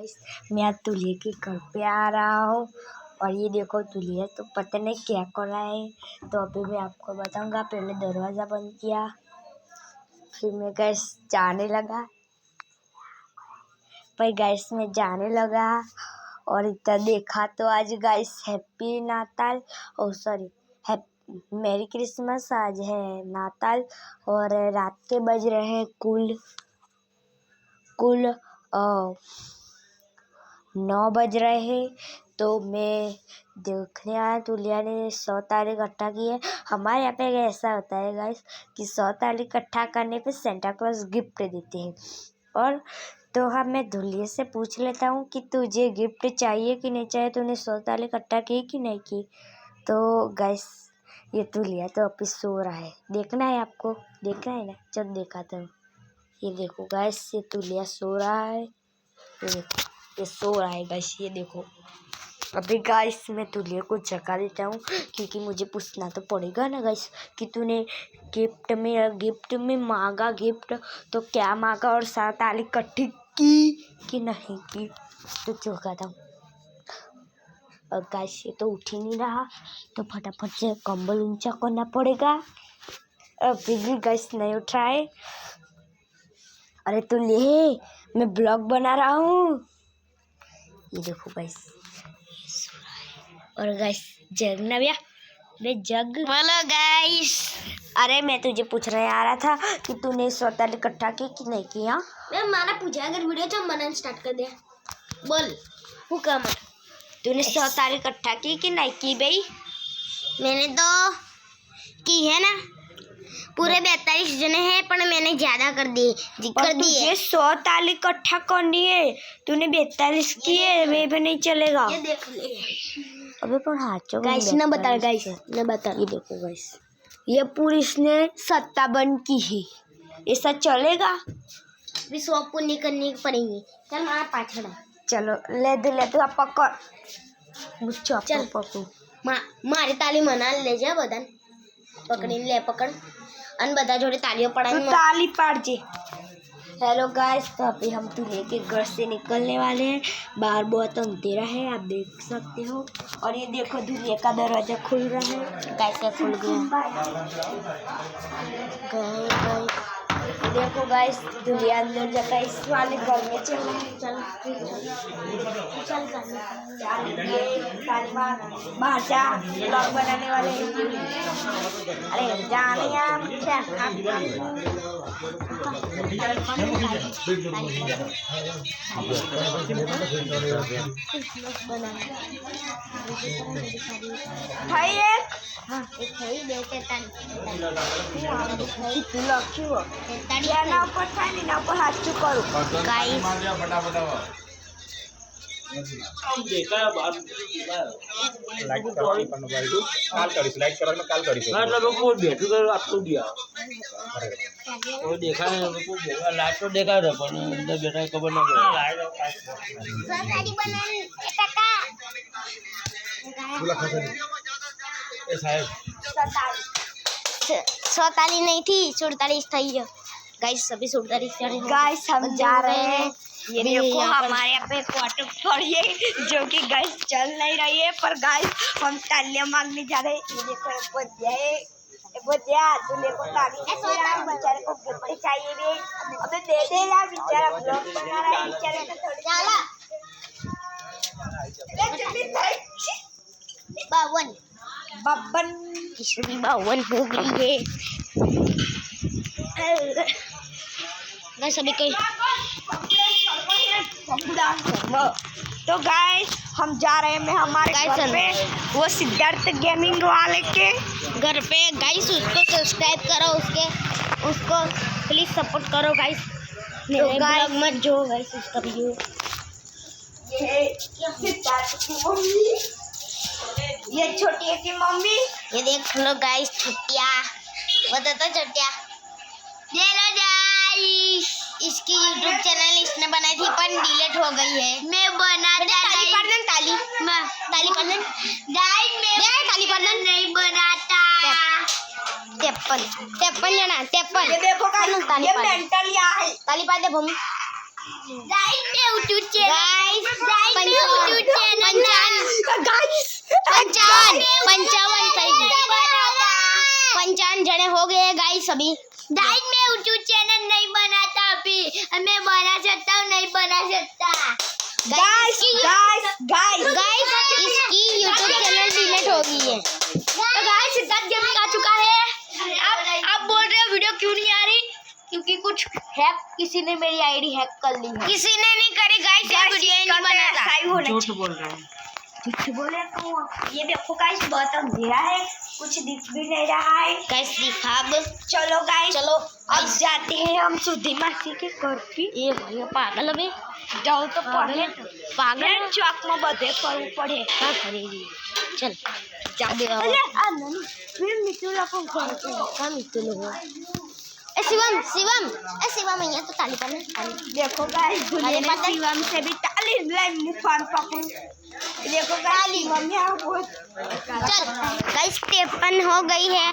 Guys मैं आज दूल्हे के घर पे आ रहा हूँ और ये देखो दूल्हा तो पता नहीं क्या कर रहा है। तो अभी मैं आपको बताऊंगा। पहले दरवाज़ा बंद किया, फिर मैं गैस जाने लगा मैं जाने लगा और इतना देखा तो आज गाइस हैप्पी नाताल मेरी क्रिसमस। आज है नाताल और रात के बज रहे हैं कुल 9 बज रहे हैं। तो मैं देखने आया दूल्हा ने 100 ताले इकट्ठा किए। हमारे यहाँ पे ऐसा होता है गाइस कि 100 ताले इकट्ठा करने पे सेंटा क्लॉज गिफ्ट देते हैं। और तो हाँ, मैं दूल्हे से पूछ लेता हूँ कि तुझे गिफ्ट चाहिए कि नहीं चाहिए, तूने 100 ताले इकट्ठा की कि नहीं की। तो गाइस ये दूल्हा तो अभी सो रहा है। देखना है आपको, देखना है ना, जब दिखाता हूँ। ये देखो गाइस, ये दूल्हा सो रहा है। ये देखो, ये सो रहा है गाइस, ये देखो। अभी गाइस मैं दूल्हे को जगा देता हूँ क्योंकि मुझे पूछना तो पड़ेगा ना गाइस कि तूने गिफ्ट में मांगा गिफ्ट तो क्या मांगा और 7 ताली इकट्ठी की कि नहीं की। तो जगाता हूँ। और गाइस ये तो उठ ही नहीं रहा, तो फटाफट से कंबल ऊंचा करना पड़ेगा। अभी भी गाइस नहीं उठ रहा है। अरे तू ले, मैं ब्लॉग बना रहा हूँ। ये देखो गाइस, और गाइस जगना भैया, मैं जग बोलो गाइस। अरे मैं तुझे पूछने आ रहा था कि तूने 100 ताले इकट्ठा की कि नहीं किया। मैं माना पूछा, अगर वीडियो जब बनाना स्टार्ट कर दिया बोल हुक्म। तूने 100 ताले इकट्ठा की कि नहीं की भाई। मैंने तो की है ना, पूरे 42 जने हैं, पर मैंने ज्यादा कर दी तुझे 100 ताले इकट्ठा करनी है, तूने 42 किए, वे भी नहीं चलेगा। ये देख ले अबे पर हाथों गाइस, न बता गाइस, न बता। ये देखो गाइस, ये पूरी इसने 57 की है, ऐसा चलेगा। भी 100 पुण्य करनी पड़ेंगी। चल मारा पाछड़, चलो ले दे आप पकड़ मुझे। चल पकड़ मारे ताली मना ले जा बदन पकड़ी ले पकड़ अन बता जोड़े तालियों पड़ा ताली पाड़ जे। हेलो गाइस, तो अभी हम दूल्हे के घर से निकलने वाले हैं। बाहर बहुत अंधेरा है, आप देख सकते हो। और ये देखो दूल्हे का दरवाजा खुल रहा है। कैसे खुल गया देखो गाइस, दूल्हा अंदर जाता है। इस वाले घर में चल बाहर जा, ब्लॉग बनाने वाले। अरे जाने यार, क्या देखा लाइट तो देखा था पर अंदर बेटा खबर ना पड़े। 100 ताली नहीं थी, 47 थी। गाइस सभी 47। गाइस हम जा रहे हैं। ये देखो हमारे यहाँ पे क्वार्टर पड़ी है जो कि गाइस चल नहीं रही है, पर गाइस हम तालियां मांगने जा रहे हैं। ये देखो बदिया दूल्हे को ताली बेचारे को गिफ्ट चाहिए भी। अबे दे दे यार, बेचारा ब्लॉग बना रहा है, बेचारे को थोड़ी चला 52 किशोरी 52 हो गई है। गाइस अभी कोई तो गाइस हम जा रहे हैं हमारे घर पे, वो सिद्धार्थ गेमिंग वाले के घर पे। गाइस उसको सब्सक्राइब करो, उसको प्लीज सपोर्ट करो गाइस। मेरे ब्लॉग मत जो गाइस, उसका वीडियो। ये सिद्धार्थ की मम्मी, ये छोटी की मम्मी। ये देख लो गाइस छुट्टिया, बता तो छुट्टिया ये लो गाइस। इसकी YouTube चैनल इसने बनाई थी पर डिलीट हो गई है। मैं बनाता ताली पढ़न गाइस, मैं ताली पढ़न नहीं बनाता। 53 जना 53। ये देखो गाइस, ये मेंटल या है। ताली पढ़ दे भूमि। गाइस मैं YouTube चैनल बना सकता। गाइस इसकी यूट्यूब चैनल डिलीट हो गई है। तो गाइस सिद्धार्थ गेमिंग आ चुका है। आप बोल रहे हो वीडियो क्यों नहीं आ रही? क्योंकि कुछ हैक, किसी ने मेरी आईडी हैक कर ली है। किसी ने नहीं करी गाइस, ये वीडियो ही नहीं बना था। झूठ बोल रहा हूँ। झूठ बोले तो ये देखो गाइस बहुत अंधेरा है, कुछ दिख भी नहीं रहा है। गाइस दिखा अब। चलो गाइस चलो अब जाते हैं हम सुधी मासी के घर पे। ये भैया पागल है बे। जाओ तो पढ़े पागल चौक में बधे करू पड़े। क्या करेगी? चल जादे फिर मिट्टू लोगों को क्या मिट्टू लोग? ए शिवम यहाँ तो ताली पड़ना ताली। देखो गाइस दुनिया अरे में पता- शिवम से भी ताली मुफान पकड़ू। देखो गाइस शिवम यहाँ बहुत चल गाइस 53 हो गई है।